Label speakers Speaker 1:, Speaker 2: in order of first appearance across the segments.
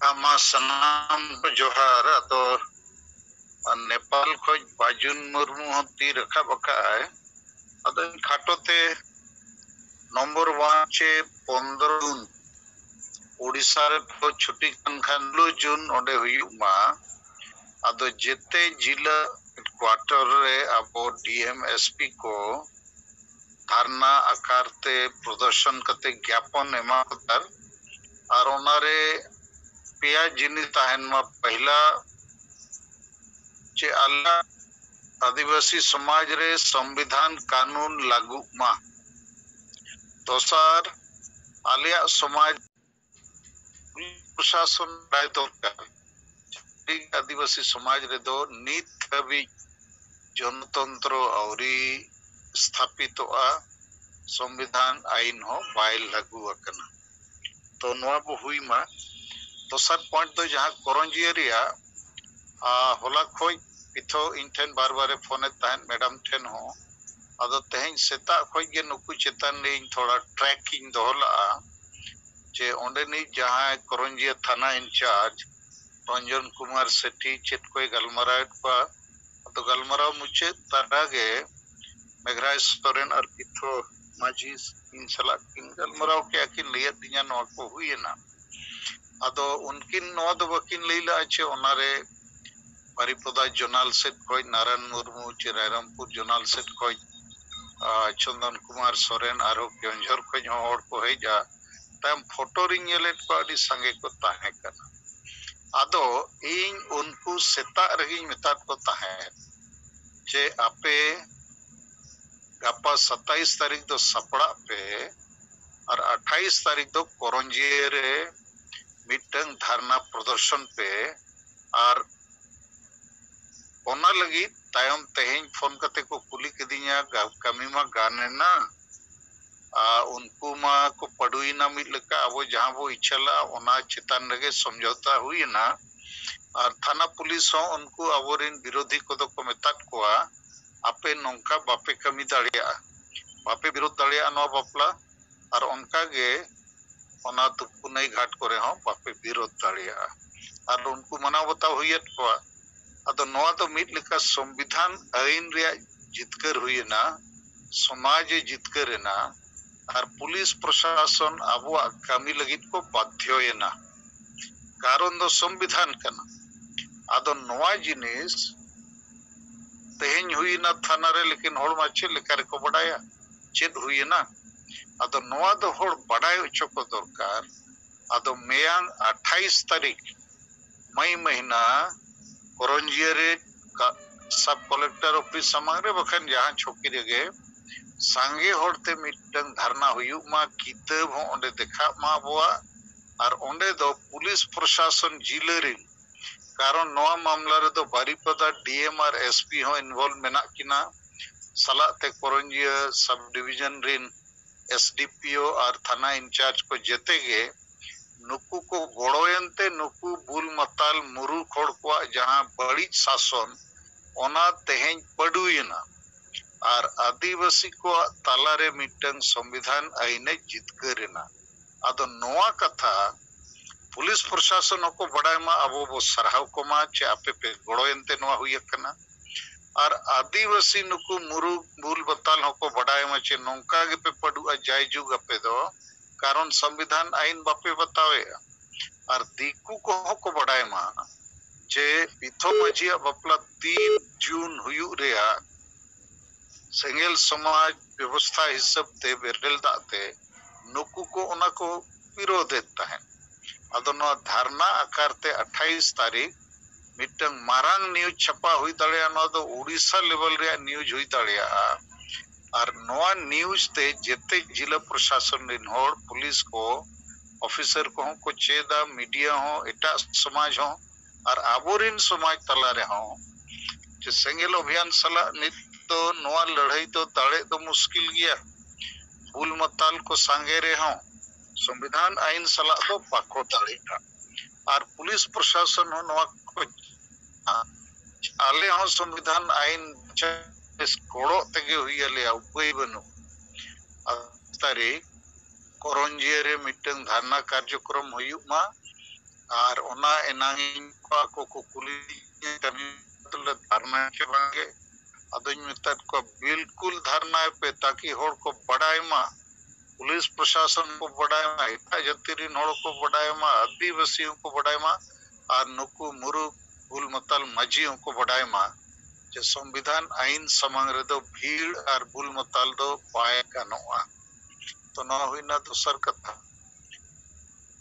Speaker 1: आमा सनाम को जोहार तो नेपाल खोज बाजुन मुर्मू ती रखा बका है अद खाटोते नंबर 1 चे 15 जून ओडिशा रे तो छुट्टी खान 16 जून ओडे हुयुमा अद जेते जिला क्वार्टर रे अबो डीएमएसपी को धारणा आकार ते प्रदर्शन करते ज्ञापन एमा कर और ओनारे पेया जिनिस ताहन मा पहला चे अल्लाह आदिवासी समाज रे संविधान कानून लागू मा दोसार आलिया समाज प्रशासन राय दरकार आदिवासी समाज रे दो नीत हबी जनतंत्र औरी स्थापित संविधान आईन हो बाय लागू अकना तो नवा बो हुई मा दोसर पॉइंट तो जहां करंजियरिया होला खोज पिथो इनठेन बार बार फोन तहन मैडम ठेन हो अदो तेहन सेता खोज गे नुकु चेतन ने थोड़ा ट्रैकिंग दोहला जे ओंडेनी जहां करंजिया थाना इंचार्ज रंजन कुमार सेठी चेत कोई गलमराव को तो गलमराव मुचे तडागे मेघराज सोरेन और पिथो माजी इन सला किन गलमराव के अकिन लिया दिया नो को हुई ना अदो उनकिन नो दो वकिन लेला छे ओनारे बारिपदा जोनाल सेट कोई नारायण मुर्मू चिरारामपुर जोनाल सेट कोई चंदन कुमार सोरेन आरो केंझर कोई और को है जा तम फोटो रिंग येलेट को अडी संगे को ताहे कना अदो इन उनको सेता रही मितात को ताहे जे आपे गपा 27 तारीख दो सपड़ा पे और 28 तारीख दो करंजिया रे मिटंग धारणा प्रदर्शन पे और ओना लगी तायम तेहें फोन करते को कुली कदिया कमी मा गाने ना उनको मा को पड़ुई ना मिल लका अब जहां वो इच्छला ओना चितान लगे समझौता हुई ना और थाना पुलिस हो उनको अवरिन विरोधी को तो मेतात कोआ आपे नौका बापे कमी दाड़िया बापे विरोध दाड़िया नो बापला और उनका गे ओना तुपुनई घाट करे हो बापे विरोध दाड़िया और उनको मना बताओ हुईत को अदो नोआ तो मिट लेका संविधान आईन रे जितकर हुई ना समाज जितकर ना और पुलिस प्रशासन अबो कमी लगित को बाध्य ना कारण दो संविधान कना अदो नोआ जिनिस तेहें हुई ना थाना रे लेकिन होड़ माचे लेकर को बड़ाया चेद हुई ना अदो नोआ दो होड़ बड़ाय उच्च को दरकार अदो मेयांग 28 तारीख मई महीना करंजिया रे सब कलेक्टर ऑफिस समांग रे बखन जहां छोकी रे सांगे होड़ते मिटंग धारणा हुयु मा किताब हो ओंडे देखा मा बोआ और ओंडे दो पुलिस प्रशासन जिले रे कारण नवा मामला रे दो बारिपदा डीएम और एसपी हो इन्वॉल्व मेना किना सलाते करंजिया सब डिवीजन रिन एसडीपीओ और थाना इंचार्ज को जेतेगे नुकु को गोड़ोयनते नुकु बुल मताल मुरु खोड़ को जहां बड़ी शासन ओना तेहें पडुयना और आदिवासी को तालारे मिटंग संविधान आईने जितकरेना अदो नोआ कथा पुलिस प्रशासन को बड़ाय मा अबो बो सरहाव को मा चे आपे पे गोड़ोयनते नोआ हुई कना और आदिवासी नुकु मुरु बुल बताल को बड़ाय मा चे नौका के पे पडुआ जाय जुग अपे दो कारण संविधान आईन बापे बतावे और दीकू को बड़ाय मा जे पिथो मजिया बपला 3 जून हुयु रेया सेंगेल समाज व्यवस्था हिसाब ते बेरेल दाते नुकु को उना को विरोध देता है अदो नो धारणा आकार ते 28 तारीख मिटंग मारांग न्यूज छपा हुई दाड़िया नो दो उड़ीसा लेवल रे न्यूज हुई दाड़िया और नोआ न्यूज ते जेते जिला प्रशासन रिन होड़ पुलिस को ऑफिसर को चेदा मीडिया हो एटा समाज हो और आबोरिन समाज तला रे हो जे सेंगेल अभियान सला नित तो नोआ लड़ाई तो दाड़े तो मुश्किल गया फूल मताल को सांगे रे हो संविधान आईन सला तो पाको दाड़ेगा और पुलिस प्रशासन हो नोआ को आले हो संविधान आईन कोड़ो तेगे हुई आले उपाय बनु तारीख करंजिया रे मिटंग धारणा कार्यक्रम हुई मा Ar ona enangin ko kuli kami le dharna ke bange adoñ metat ko bilkul dharna pe taki hor ko badai ma police प्रशासन को बढ़ाए मा एटा जतिरिन हड़ को बढ़ाए मा आदिवासी को बढ़ाए मा और नुकु मुरु बुल मतल माझी को बढ़ाए मा जे संविधान आईन समंग रे दो भीड़ और बुल मतल दो पाए गानोआ तो न हुईना दोसर कथा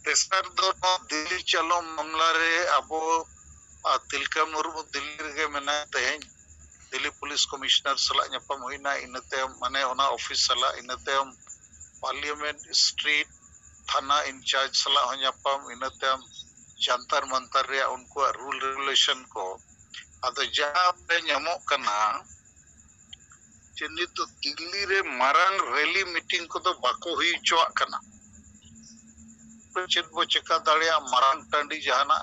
Speaker 1: तेसर दो दिल्ली चलो मामला रे अबो तिलका मुर्मू दिल्ली रे मेना तेहें दिल्ली पुलिस कमिश्नर सला ᱧᱟᱯᱟᱢ हुईना इनते माने ओना ऑफिस सला इनते पार्लियामेंट स्ट्रीट थाना इंचार्ज सला ᱧᱟᱯᱟᱢ इनते जंतर मंतर रे उनको रूल रेगुलेशन को अद जहां पे ᱧᱟᱢᱚᱜ कना चिन्नी तो दिल्ली रे मारंग रैली मीटिंग को तो बाको हुई चोआ कना चेत बो चेका दाड़िया मारंग टांडी जहाना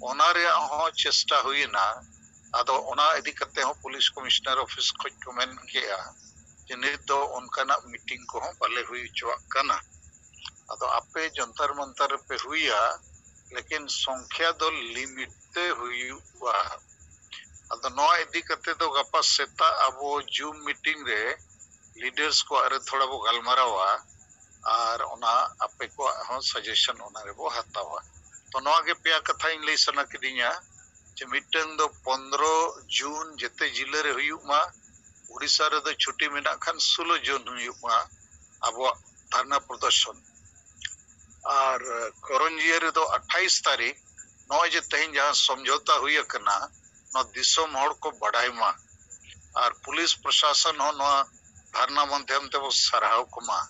Speaker 1: ओना रे हो चेष्टा हुईना अदो ओना इदी कते हो पुलिस कमिश्नर ऑफिस खोज को मेन केया नित दो उनकाना मीटिंग को बाले हुई चुआ कना अदो आपे जंतर मंतर पे हुईया लेकिन संख्या दो लिमिट ते हुईवा अदो नवा इदी कते दो गपा सेता अबो जूम मीटिंग रे लीडर्स को अरे थोड़ा बो गलमारावा और ओना आपे को हो सजेशन ओना रे बो हतावा तो नवा के पेया कथा इन लई सना किदिया जे मिटन दो 15 जून जते जिले रे हुईमा उड़ीसा रे दो छुट्टी मेना खान 16 जून हुईमा अब धरना प्रदर्शन और करंजिया रे दो 28 तारीख नौ जे तेहिं जहां समझौता हुई कना न दिसम हड़ को बढ़ाईमा और पुलिस प्रशासन हो न धरना माध्यम ते वो सराहव कुमा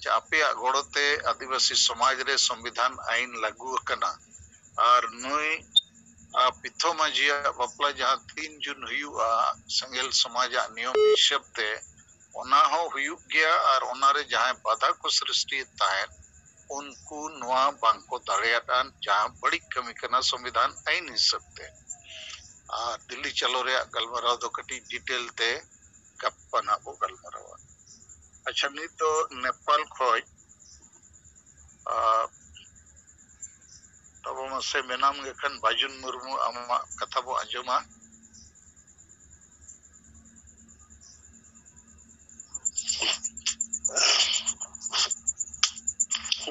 Speaker 1: जे आपे गोड़ते आदिवासी समाज रे संविधान आईन लागू कना और नुई पिथो माझिया बापला जहां 3 जून हुआ संगेल समाज नियम हिसाब ते ओना हो हुयुग गया और ओना रे जहां बाधा को सृष्टि तायन उनको नवा बांको दाड़ियान जहां बड़ी कमी कना संविधान आईन हिसाब ते दिल्ली चलो रे गलमराव दो कटी डिटेल ते गपना बो गलमराव अच्छा नी तो नेपाल खोज तब से मेनाम गेखन बाजुन मुर्मू आमा कथा बो आंजमा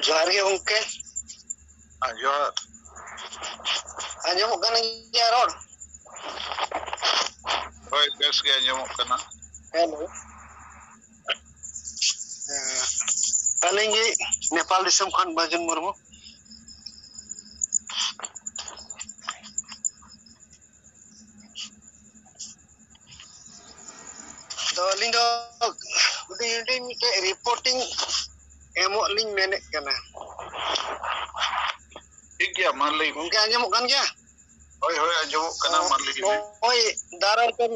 Speaker 2: जोहार गे गंके
Speaker 1: जोहार
Speaker 2: आंजमो कना या रोड
Speaker 1: होय बेस गे आंजमो कना
Speaker 2: हेलो अलिंगे नेपाल दिसम खान बाजुन मुर्मू तो लिंग उडी मिटे रिपोर्टिंग एमो लिंग मेने कना
Speaker 1: ठीक गया मान लई
Speaker 2: उनके आंजमो कन गया
Speaker 1: होय होय आंजमो कना मान लई
Speaker 2: ओय दारा कन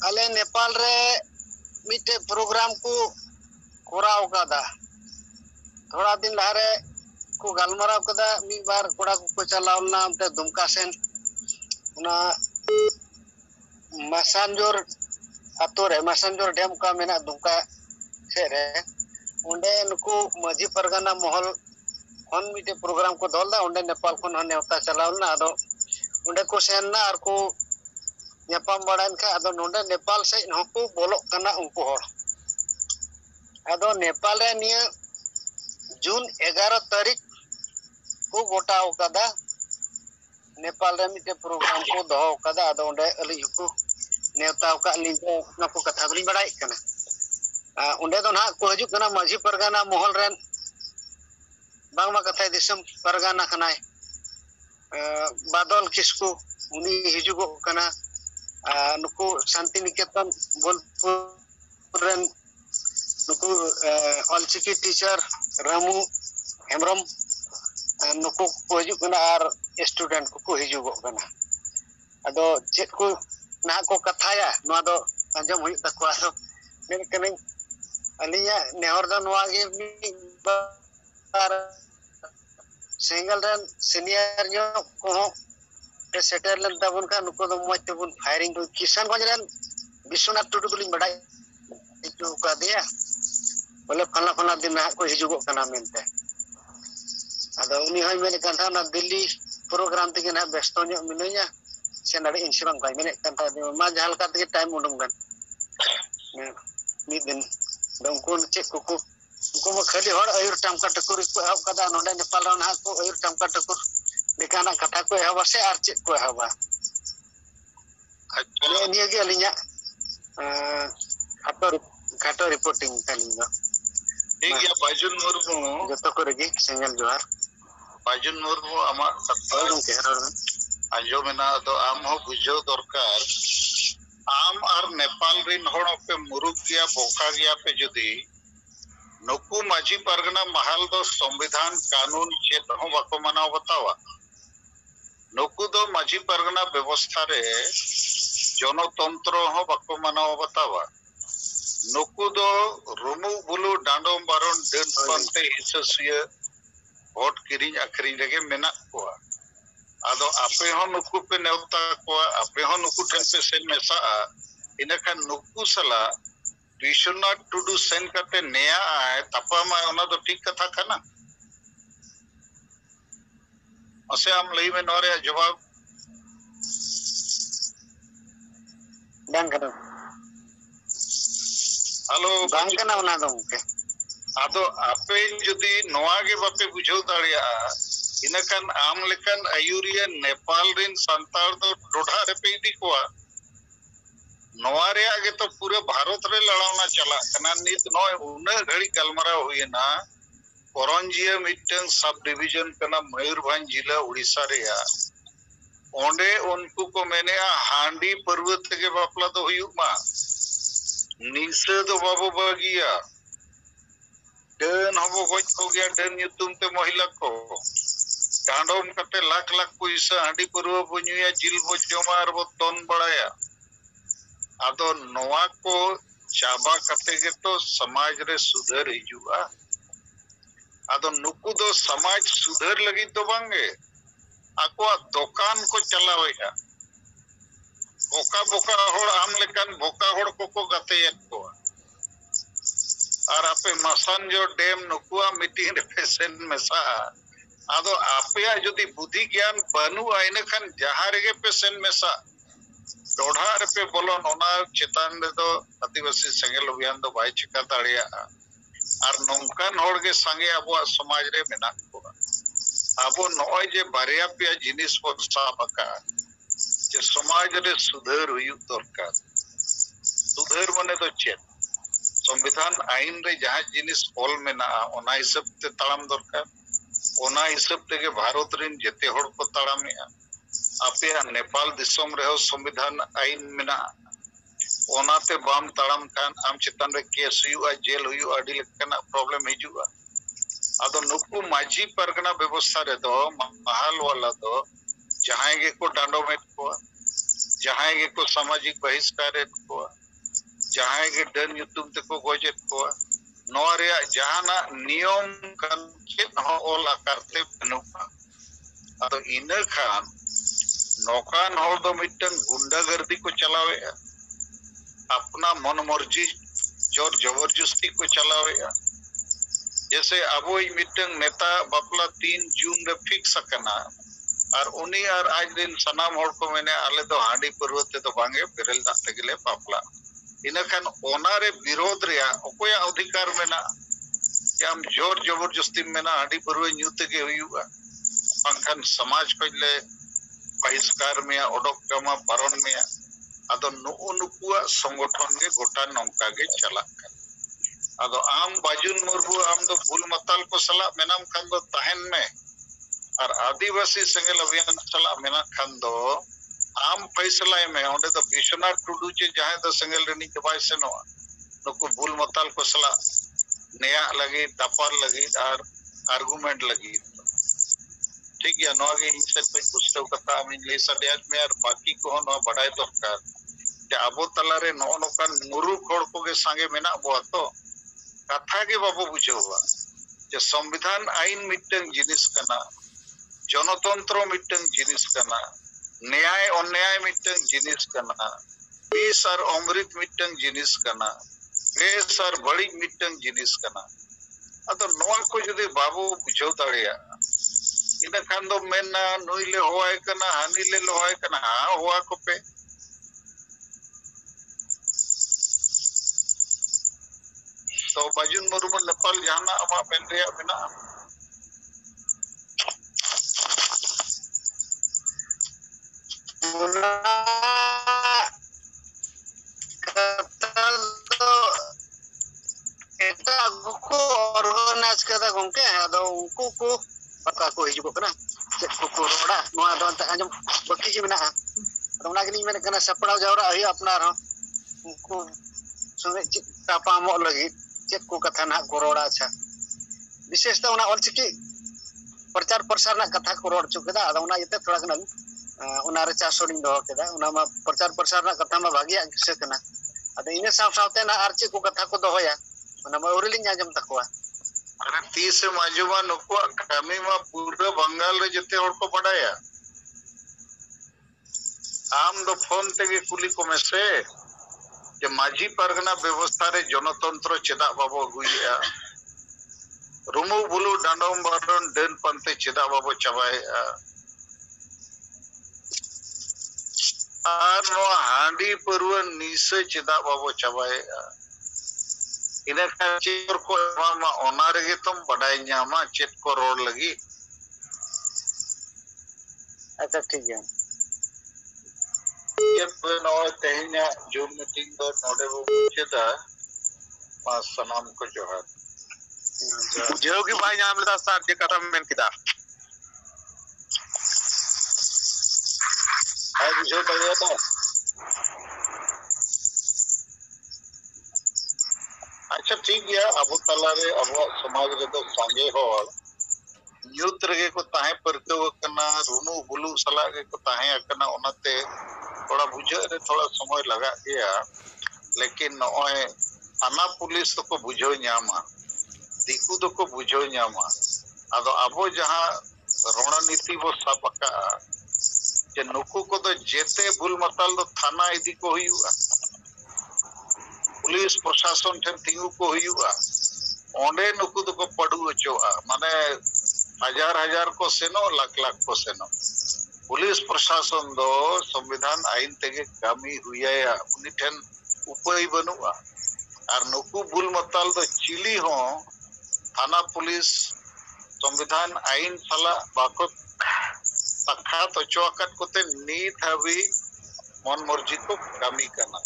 Speaker 2: अले नेपाल रे मिटे प्रोग्राम को कोराव कादा थोड़ा दिन लहरे को गलमराव कदा मी बार कोड़ा को चलावना हमते दुमका सेन उना मसानजोर अतोरे मसानजोर डैम का मेना दुमका से रे उंडे नुकु मजी परगना महल खन मिटे प्रोग्राम को दोलदा उंडे नेपाल खन नेवता चलावना अदो उंडे को सेनना और को नेपाम बड़ान का अदो नोंडे नेपाल से नहकु बोलो कना उनको हर अदो नेपाल रे निया जून 11 तारीख को गोटाव कदा नेपाल रे मिटे प्रोग्राम को दहो कदा अदो उंडे अली को नेवताव का लिंको नको कथा बली बड़ाई कना उंडे दो ना को हजु कना माझी परगना महल रेन बांगमा कथा दिसम परगना कनाय बादल किसको उनी हिजुगो कना नुकु शांति निकेतन बोलपुर रेन नुकु ऑलचिकी टीचर रामू हेमरम नुकु को हजु कना आर स्टूडेंट को हिजुगो कना अदो चेक को ना को कथाया नवा दो अंजम हुई तकवा दो मेन कने अलिया नेहर द नवा गे बार सिंगल रन सीनियर जो को सेटल लन तबन का नुको दो मच तबन फायरिंग दो किसान गंज रन विश्वनाथ टुडू को लिंग बड़ाई जो का दिया बोले फला फला दिन ना को हिजुगो कना मेनते ado uni hoy mene kan na Delhi program tege na besto nyok minanya se nari insurang kai mene kan ta ma jahal ka tege time undung kan mid din dong kun cek kuku ko ma khali hor ayur tam ka takur ko ab kada nonde Nepal ron ha ko ayur tam ka takur dekana kata ko haba se ar cek ko haba ne ni ge alinya khato reporting kalinya
Speaker 1: ठीक है बाजुन Murmu
Speaker 2: joto ko regi sengel johar
Speaker 1: बाजुन Murmu आमा आजो मेना तो आम हो बुझो दरकार आम और नेपाल रिन होड़ पे मुरुक गया बोका गया पे जुदी नुकु माझी परगना महल दो संविधान कानून चेत हो बाको मनाव बतावा नुकु दो माझी परगना व्यवस्था रे जनतंत्र हो बाको मनाव बतावा नुकु दो Rumu blue डांडोम बारोन Dane Pante हिससिया vote किरिंग अखरिंग लगे मेना कोआ आदो आपे हो नुकु पे नेवता कोआ आपे हो नुकु ठन पे सेन मेसा इनखान नुकु सला विश्वनाथ टुडू सेन करते नया आए तपामा ओना दो ठीक कथा खाना असे हम लई में नोरे जवाब
Speaker 2: bang kana
Speaker 1: hello
Speaker 2: bang kana ona dong ke
Speaker 1: आदो आपे जदी नोआ के बापे बुझो दाड़िया इनखान आम लेकन आयुरिया नेपाल रिन संतार दो डोढा रे पे इदी कोआ नोआ रे आगे तो पूरे भारत रे लड़ावना चला कना नित नोय उन घड़ी गलमरा हुई ना करंजिया मिटन सब डिवीजन कना मयूरभंज जिला उड़ीसा रेया ओंडे उनको को मैंने हांडी पर्वत के बापला तो हुई मा निसे तो बाबू बागिया डन हबो गज को गया डन युतुम ते महिला को कांडोम कते लाख लाख पैसा हांडी पर्व बनुया जिल बो जमार बो तन बड़ाया आदो नोआ को चाबा कते के तो समाज रे सुधर हिजुआ आदो नुकु दो समाज सुधर लगी तो बांगे आको दुकान को चलावेगा बोका बोका होड़ आम लेकन बोका होड़ को गते को और आपे मसन जो डैम नुकुआ मीटिंग रे पेसेंट मेसा आदो आपे जदी बुद्धि ज्ञान बनु आइने खान जहां रे पेसेंट मेसा डोढा रे पे बोलो नोना चेतान रे दो आदिवासी संगेल अभियान दो बाय चिका दाड़िया और नोंकान होड़ के संगे अबो समाज रे मेना को आबो नोय जे बारिया पे जिनिस को साबका जे समाज रे सुधर हुई दरकार सुधर माने तो चेत संविधान आईन रे जहां जिनिस ऑल मेना ओना हिसाब ते ताड़ाम दरकार ओना हिसाब ते के भारत रिन जेते होड़ को ताड़ामे आपे नेपाल दिसोम रे संविधान आईन मेना ओना ते बाम ताड़ाम कान आम चितान रे केस हुआ जेल हुआ अडी लेकना प्रॉब्लम हिजुआ आदो नुकु माझी परगना व्यवस्था रे दो महल वाला दो जहां के को डांडो में को जहां के को सामाजिक बहिष्कार को जहां के डन युतुम ते को गोजे को नोरे जहाना नियम kan chet ho ola karte benuka ato ina khan nokan hor do mitang गुंडागर्दी को चलावे अपना मन मर्जी जोर जबरदस्ती को चलावे जैसे अबो मिटंग नेता बापला 3 जून रे फिक्स करना और उनी और आज दिन सनाम होड़ को मैंने आले तो हांडी पर्वत तो बांगे बेरल दात तेगले बापला इनखान ओनारे विरोध रे ओकोया अधिकार मेना कि हम जोर जबरदस्ती मेना हांडी पर्वत न्यूते के हुआ पंखन समाज को ले बहिष्कार में ओडक कमा बारण में आदो नुकुआ संगठन के गोटा नौका के चला आदो आम बाजुन मुर्मू आम दो भूल मताल को सला मेनाम खान दो तहन में और आदिवासी संगेल अभियान सला मेना खान दो आम फैसला में ओंडे तो विश्वनाथ टुडू चे जहां दो संगेल रनी के बाय सेनो नुकु भूल मताल को सला नया लगी दपार लगी और आर्गुमेंट लगी ठीक है नो आगे इनसे पे पुस्तक कथा हम ले सदैज में और बाकी को नो बढ़ाई दरकार जे अबो तलारे नो नोकान मुरु खोड़ को के संगे मेना बो तो कथा के बाबू बुझेवा जे संविधान आईन मिटन जिनिस कना जनतंत्र मिटन जिनिस कना न्याय अन्याय मिटन जिनिस कना पेश और अमृत मिटन जिनिस कना पेश और बड़ी मिटन जिनिस कना अतो नोआ को जदि बाबू बुझो दाड़िया ina kan do mena nui le hoai kana hani le hoai kana hoa ko pe to Bajun Murumu Nepal jahana ama men reya mena
Speaker 2: kata do eta ko organize kada gongke ado unku ku baka ko hijuk kana cek ko roda noa do anta anjum baki ji mena ado na gini mena kana sapड़ाव jawra ahi apnar ho unku sungai cek tapa mo lagi cek ko katha na ko roda acha विशेषता उना ऑलचिकी प्रचार प्रसार ना कथा को road चुकेदा अदा उना इते थोड़ा gun उना रे चासोडिंग दो केदा उना मा प्रचार प्रसार ना कथा मा भागिया किसे कना अदा इने साव सावते ना आरची को कथा को दोया उना मा उरिलिंग आजम तकवा
Speaker 1: अरे 30 से माजुमा नुको कमी मा पूरा बंगाल रे जते हर को पड़ाया आम दो फोन तेगे कुली को मेसे जे माझी परगना व्यवस्था रे जनतंत्र चेदा बाबो गुइया रुमु बुलु डांडोम बाडन डेन पंते चेदा बाबो चबाए आर नो हांडी परवन नीसे चेदा बाबो चबाए इने खाचर को मा ओना रे तुम बडाई न्यामा चेत को रोड लगी
Speaker 2: अच्छा ठीक है
Speaker 1: ये नो तेहिना जूम मीटिंग दो नोडे वो चेदा मा सनाम को जोहार
Speaker 3: बुझेओ कि भाई नाम लेता सर जे कथा में किदा
Speaker 1: है बुझो भैया तो अच्छा ठीक है अब तला रे अब समाज रे तो सांगे हो यूथ रे को ताहे परतो कना रुनु बुलु सला के को ताहे कना ओनते थोड़ा बुझे रे थोड़ा समय लगा गया लेकिन ओए थाना पुलिस तो को बुझो न्यामा दिकु तो को बुझो न्यामा आदो अबो जहां रणनीति वो सापका जे नुकु को तो जेते भूल मतल तो थाना इदी को हुआ पुलिस प्रशासन ठन तिंगु को हुआ ओंडे नुकु तो को पड़ू अचोआ माने हजार हजार को सेनो लाख लाख को सेनो पुलिस प्रशासन दो संविधान आईन तेगे कामी हुया उनी ठन उपाय बनुआ और नुकु भूल मतल तो चिली हो थाना पुलिस संविधान आईन साला बाको तखा तो चौकट कोते नीत हवी मन मर्जी को कामी करना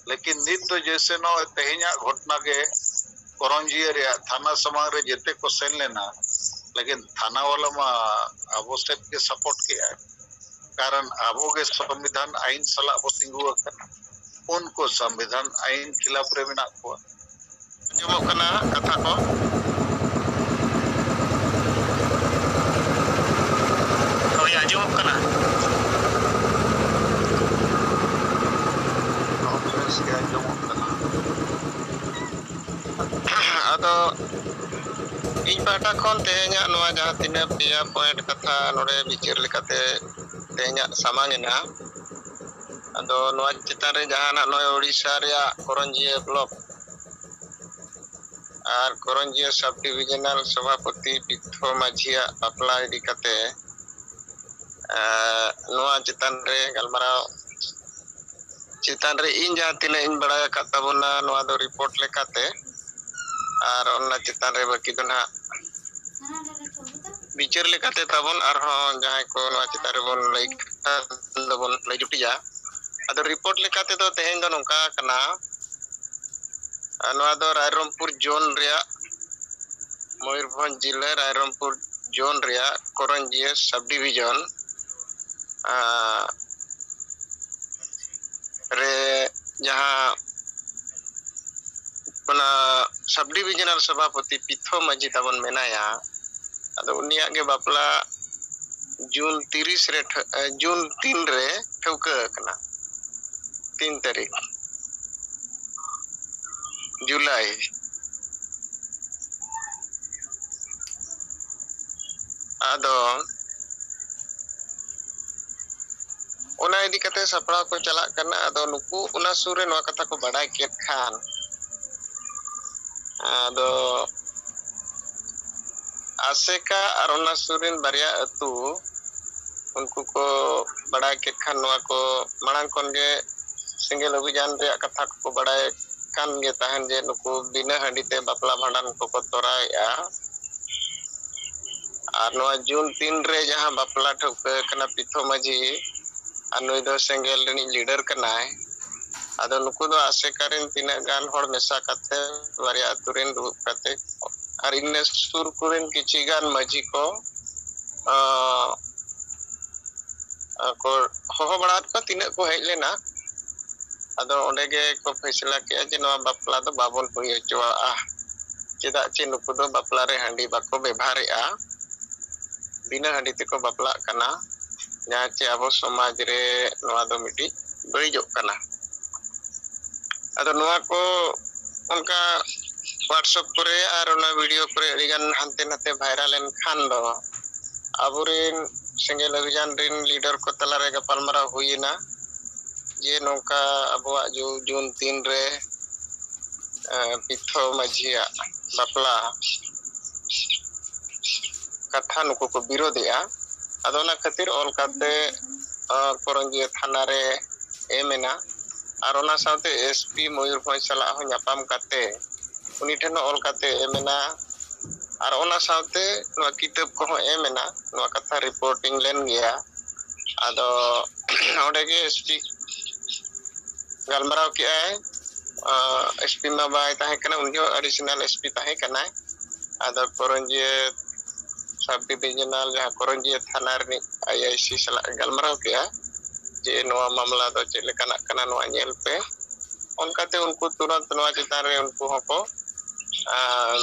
Speaker 1: लेकिन नित तो जैसे नो तेहिया घटना के करंजिया रे थाना समाज रे जेते को सेन लेना लेकिन थाना वाला मा अबो सेट के सपोर्ट किया कारण अबो के संविधान आईन साला अबो तिंगु उनको संविधान आईन खिलाफ रे मेना को
Speaker 3: जमो कना कथा को तो या जमो कना आदो इन पाटा खन तेहኛ नवा जहां तिना पिया पॉइंट कथा नोडे बिचार लेकाते तेहኛ सामांगेना आदो नवा चितान रे जहां नय ओडिशा रे करंजिया ब्लॉक और करंजिया सब डिविजनल सभापति पिथो माझिया बापला इदी कते नवा चितान रे गलमाराव चितान रे इन जहां तिना इन बड़ा कताबोना नवा दो रिपोर्ट लेकाते और ओना चितान रे बाकी दना बिचार लेकाते ताबन और जहां को नवा चितान रे बोन लई जुटिया अदो रिपोर्ट लेकाते तो तेहेन दो नोका कना नवा दो रायरंगपुर जोन रिया मयूरभंज जिला रायरंगपुर जोन रिया करंजिया सब डिवीजन रे जहां पना सब डिवीजनल सभापति पिथो माझी ताबन मेनाया अदो उनिया के बापला जून 30 रे जून 3 रे ठौका कना 3 तारीख जुलाई आदो ओना इदी कते सपड़ा को चला करना आदो नुकु ओना सुरे नवा कथा को बड़ाई केत खान आदो ASEKA ar ona surin barya atu unku ko badai ket khan noa ko marang kon ge sengel abhijan reyak katha ko badai kan ge tahen je nuku bina handi te bapla bhandan ko toraia ar noa June 3 re jahan bapla thauka kana Pitho Maji anui do sengel reni leader kanai ado nuku do ASEKA ren tina gan hor mesa kate barya aturen du kate ar inne sur kuren kichi gan maji ko ko hoho barat ko tina ko hej lena ado onde ge ko faisla ke je noa bapla do babon hui hochoa chedak che nuku do bapla re handi bako bebhare'a bina handi teko bapla kana jahan che abo somaj re noa do miti barijok kana ado noa ko onka WhatsApp kore ar ona video kore adigan hante nate viral en khan do aburin sengel abhijan rin leader ko talare gapalmara huina je nongka abuak June 3 re Pitho Maji bapla katha nuku ko birodea ado ona khatir ol kate Koronjia thana re emena ar ona saute SP Mayurbhanj sala ho nyapam kate uni theno ol kate emena ar ona saute noa kitab ko ho emena noa katha reporting len gea ado onde ge SP galmarao ke ai SP ma bai tahe kana unjo additional SP tahe kana ado Koronjia sub divisional jahan Koronjia thana reni IIC sala galmarao ke ai je noa mamla do che lekanak kana noa nyel pe onkate unku turant noa chitan re unku hoko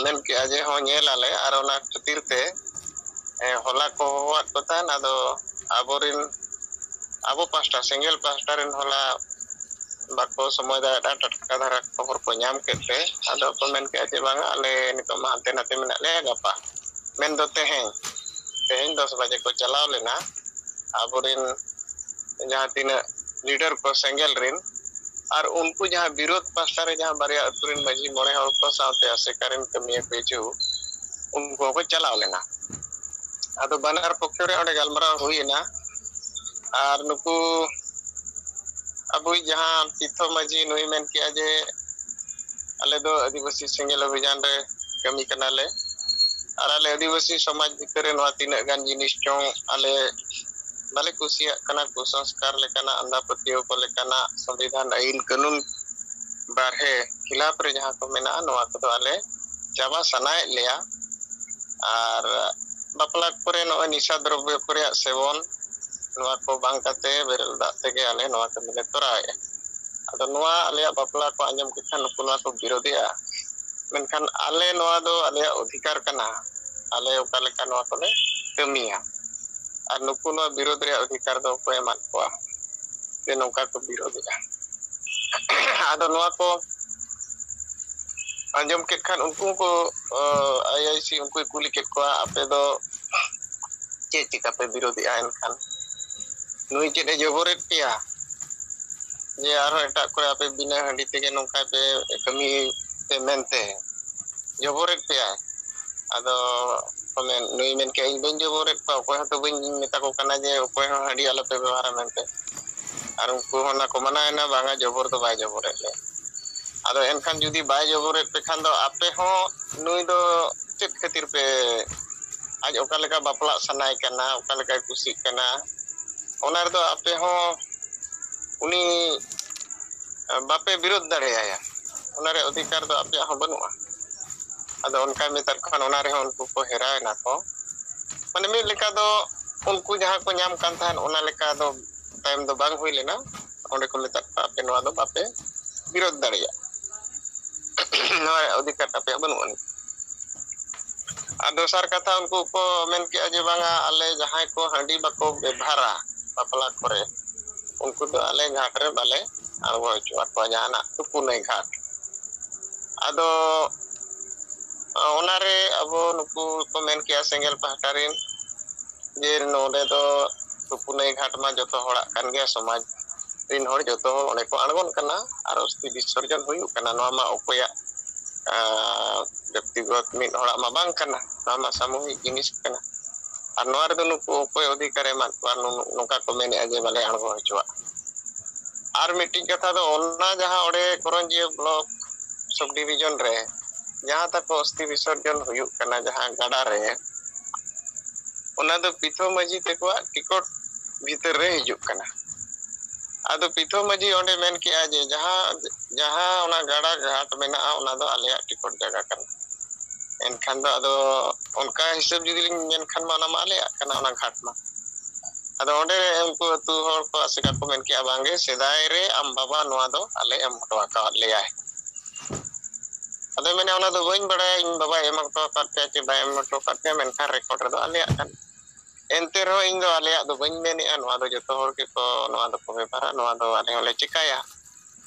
Speaker 3: men ke aje ho nyel ale ar ona khatir te hola ko hoat ko tan ado aborin abo pasta single pasta ren hola bako somoy da tatka dhara khobor ko nyam kete ado ko men ke aje banga ale nito ma ante nate menak le gapa men do teheng 10 baje ko chalaw lena aborin jahan tina leader ko sengel rin ar unku jahan birod pasta re jahan barya aturin maji mone hor ko saute ASEKA ren kamiya ko hiju unku ko chalaw lena ado banar pokhe re onde galmara huina ar nuku abui jahan Pitho Maji nui men ke aje ale do adivasi sengel abhijan re kami kanale ar ale adivasi samaj bhitare noa tina gan jinis chong ale bale kusiak kana kusanskar lekana anda patio ko lekana संविधान ain kanun barhe khilaf re jahan ko mena noa ko ale chaba sanae leya ar bapla kore no nisa drobyo kore sebon noa ko bang kate berel dak tege ale noa ko mile torae ado noa ale bapla ko anjam kikhan nuku noa ko birodia menkan ale noa do ale odhikar kana ale oka leka noa ko le kamiya ar nuku noa birod re odhikar do ko eman koa je nongka ko birodea ado noa ko anjam ket khan unku ko IIC unku kuli ket koa ape do che chika pe birodea enkhan nui chet e joboret pia je arho etak kore ape bina handi tege nongka pe kami pe mente joboret pia ado komen nui men ke ben joboret pa okoy hato ben meta ko kana je okoy handi ala pe bewara mente ar unku hona ko manaena banga jobor do bai joboret le ado enkhan judi bai joboret pe khan do ape ho nui do chet khatir pe aj oka leka bapla sanai kana oka leka kusi kana onar do ape ho uni bape birod dareaya onare odhikar do ape ho banua ado onka metar khan onare ho unku ko heraena ko mane mid leka do unku jahan ko nyam kan tahan ona leka do time do bang hui lena onde ko metar ape noa do bape birod dareya noa odhikar ape banua ado sar katha unku ko men ke aje banga ale jahan ko handi bako bebhara bapla kore unku do ale ghat re bale argo chuat ko jana tupunai ghat ado onare abo nuku ko men ke sengel pahtarin je node do tupunai ghat ma joto horak kan ge somaj rin hor joto onde ko argon kana ar osti bisorjan huyuk kana noa ma okoya ᱵᱮᱠᱛᱤᱜᱚᱛ ᱢᱤᱫ ᱦᱚᱲᱟᱜ ᱢᱟ ᱵᱟᱝ ᱠᱟᱱᱟ, ᱱᱚᱣᱟ ᱢᱟ ᱥᱟᱢᱩᱦᱤᱠ ᱡᱤᱱᱤᱥ ᱠᱟᱱᱟ᱾ ᱟᱨ ᱱᱚᱣᱟ ᱨᱮᱫᱚ ᱱᱩᱠᱩ ᱚᱠᱚᱭ ᱚᱫᱷᱤᱠᱟᱨ ᱮᱢᱟᱜ ᱠᱚᱣᱟ ᱱᱚᱝᱠᱟ ᱠᱚ ᱢᱮᱱᱮᱜᱼᱟ ᱡᱮ ᱵᱟᱞᱮ ᱟᱬᱜᱚ ᱦᱚᱪᱚᱣᱟᱜ᱾ ᱟᱨ ᱢᱤᱫᱴᱤᱡ ᱠᱟᱛᱷᱟ ᱫᱚ ᱚᱱᱟ ᱡᱟᱦᱟᱸ ᱚᱸᱰᱮ ᱠᱚᱨᱚᱧᱡᱤᱭᱟᱹ ᱵᱞᱚᱠ ᱥᱟᱵ ᱰᱤᱵᱷᱤᱡᱚᱱ ᱨᱮ ᱡᱟᱦᱟᱸ ᱛᱟᱠᱚ ᱚᱥᱛᱷᱤ ᱵᱤᱥᱚᱨᱡᱚᱱ ᱦᱩᱭᱩᱜ ᱠᱟᱱᱟ ᱡᱟᱦᱟᱸ ᱜᱟᱰᱟ ᱨᱮ, ᱚᱱᱟ ᱫᱚ ᱯᱤᱛᱷᱚ ᱢᱟᱹᱡᱷᱤ ᱛᱟᱠᱚᱣᱟᱜ ᱴᱤᱠᱚᱴ ᱵᱷᱤᱛᱟᱹᱨ ᱨᱮ ᱦᱤᱡᱩᱜ ᱠᱟᱱᱟ᱾ ᱟᱫᱚ ᱯᱤᱛᱷᱚ ᱢᱟᱹᱡᱷᱤ ᱚᱸᱰᱮ ᱢᱮᱱ ᱠᱮᱜᱼᱟ ᱡᱮ ᱡᱟᱦᱟᱸ ᱚᱱᱟ ᱜᱟᱰᱟ ᱜᱷᱟᱴ ᱢᱮᱱᱟᱜᱼᱟ ᱚᱱᱟ ᱫᱚ ᱟᱞᱮᱭᱟᱜ ᱴᱤᱠᱚᱴ ᱡᱟᱭᱜᱟ ᱠᱟᱱᱟ᱾ ᱮᱱᱠᱷᱟᱱ ᱫᱚ ᱟᱫᱚ ᱚᱱᱠᱟ ᱦᱤᱥᱟᱹᱵ ᱡᱩᱫᱤ ᱞᱤᱧ ᱢᱮᱱᱠᱷᱟᱱ ᱢᱟ ᱚᱱᱟ ᱢᱟ ᱟᱞᱮᱭᱟᱜ ᱠᱟᱱᱟ ᱚᱱᱟ ᱜᱷᱟᱴ ᱢᱟ᱾ ᱟᱫᱚ ᱚᱸᱰᱮ ᱩᱱᱠᱩ ᱟᱹᱛᱩ ᱦᱚᱲ ᱠᱚ ᱟᱥᱮᱠᱟ ᱠᱚ ᱢᱮᱱ ᱠᱮᱜᱼᱟ ᱵᱟᱝᱜᱮ ᱥᱮᱫᱟᱭ ᱨᱮ ᱟᱢ ᱵᱟᱵᱟ ᱱᱚᱣᱟ ᱫᱚ ᱟᱞᱮ ᱮᱢ ᱦᱚᱴᱚ ᱟᱠᱟᱣᱟᱫ ᱞᱮᱭᱟᱭ᱾ ᱟᱫᱚᱭ ᱢᱮᱱᱟ ᱚᱱᱟ ᱫᱚ ᱵᱟᱹᱧ ᱵᱟᱲᱟᱭᱟ ᱤᱧ ᱵᱟᱵᱟᱭ ᱮᱢ ᱦᱚᱴᱚ ᱟᱠᱟᱫ ᱯᱮᱭᱟ ᱪᱮ ᱵᱟᱭ ᱮᱢ ᱦᱚᱴᱚ ᱟᱠᱟᱫ ᱯᱮᱭᱟ, ᱢᱮᱱᱠᱷᱟन ᱨᱮᱠᱚᱨᱰ ᱨᱮᱫᱚ ᱟᱞᱮᱭᱟᱜ ᱠᱟᱱᱟ᱾ ᱮᱱᱛᱮ ᱨᱮᱦᱚᱸ ᱤᱧ ᱫᱚ ᱟᱞᱮᱭᱟᱜ ᱫᱚ ᱵᱟᱹᱧ ᱢᱮᱱᱮᱜᱼᱟ, ᱱᱚᱣᱟ ᱫᱚ ᱡᱚᱛᱚ ᱦᱚᱲ ᱜᱮᱠᱚ ᱱᱚᱣᱟ ᱫᱚᱠᱚ ᱵᱮᱵᱷᱟᱨᱟ, ᱱᱚᱣᱟ ᱫᱚ ᱟᱞᱮ ᱦᱚᱸᱞᱮ ᱪᱮᱠᱟᱭᱟ,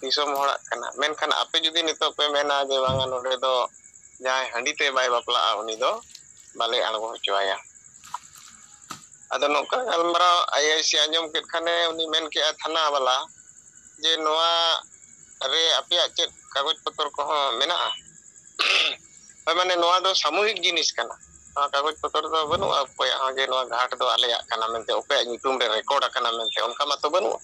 Speaker 3: ᱫᱤᱥᱚᱢ ᱦᱚᱲᱟᱜ ᱠᱟᱱᱟ᱾ ᱢᱮᱱᱠᱷᱟᱱ ᱟᱯᱮ ᱡᱩᱫᱤ ᱱᱤᱛᱚᱜ ᱯᱮ ᱢᱮᱱᱟ ᱡᱮ ᱵᱟᱝᱟ ᱱᱚᱰᱮ ᱫᱚ ᱡᱟᱦᱟᱸᱭ ᱦᱟᱺᱰᱤ ᱛᱮ ᱵᱟᱭ ᱵᱟᱯᱞᱟᱜᱼᱟ ᱩᱱᱤ ᱫᱚ ᱵᱟᱞᱮ ᱟᱬᱜᱚ ᱦᱚᱪᱚᱣᱟᱭᱟ᱾ ᱟᱫᱚ ᱱᱚᱝᱠᱟ ᱜᱟᱞᱢᱟᱨᱟᱣ ᱟᱭᱟᱭᱥᱤ ᱟᱸᱡᱚᱢ ᱠᱮᱫ ᱠᱷᱟᱱᱮ ᱩᱱᱤ ᱢᱮᱱ ᱠᱮᱜᱼᱟ ᱛᱷᱟᱱᱟ ᱵᱟᱞᱟ ᱡᱮ ᱱᱚᱣᱟ ᱨᱮ ᱟᱯᱮᱭᱟᱜ ᱪᱮᱫ ᱠᱟᱜᱚᱡᱽ ᱯᱚᱛᱚᱨ ᱠᱚᱦᱚᱸ ᱢᱮᱱᱟᱜᱼᱟ? ᱢᱟᱱᱮ ᱱᱚᱣᱟ ᱫᱚ ᱥᱟᱢᱩᱦᱤᱠ ᱡᱤᱱᱤᱥ ᱠᱟᱱᱟ, ᱱᱚᱣᱟ ᱠᱟᱜᱚᱡᱽ ᱯᱚᱛᱚᱨ ᱫᱚ ᱵᱟᱹᱱᱩᱜᱼᱟ ᱚᱠᱚᱭᱟᱜ ᱦᱚᱸ ᱡᱮ ᱱᱚᱣᱟ ᱜᱷᱟᱴ ᱫᱚ ᱟᱞᱮᱭᱟᱜ ᱠᱟᱱᱟ ᱢᱮᱱᱛᱮ ᱚᱠᱚᱭᱟᱜ ᱧᱩᱛᱩᱢ ᱨᱮ ᱨᱮᱠᱚᱨᱰ ᱟᱠᱟᱱᱟ ᱢᱮᱱᱛᱮ ᱚᱱᱠᱟ ᱢᱟᱛᱚ ᱵᱟᱹᱱᱩᱜᱼᱟ᱾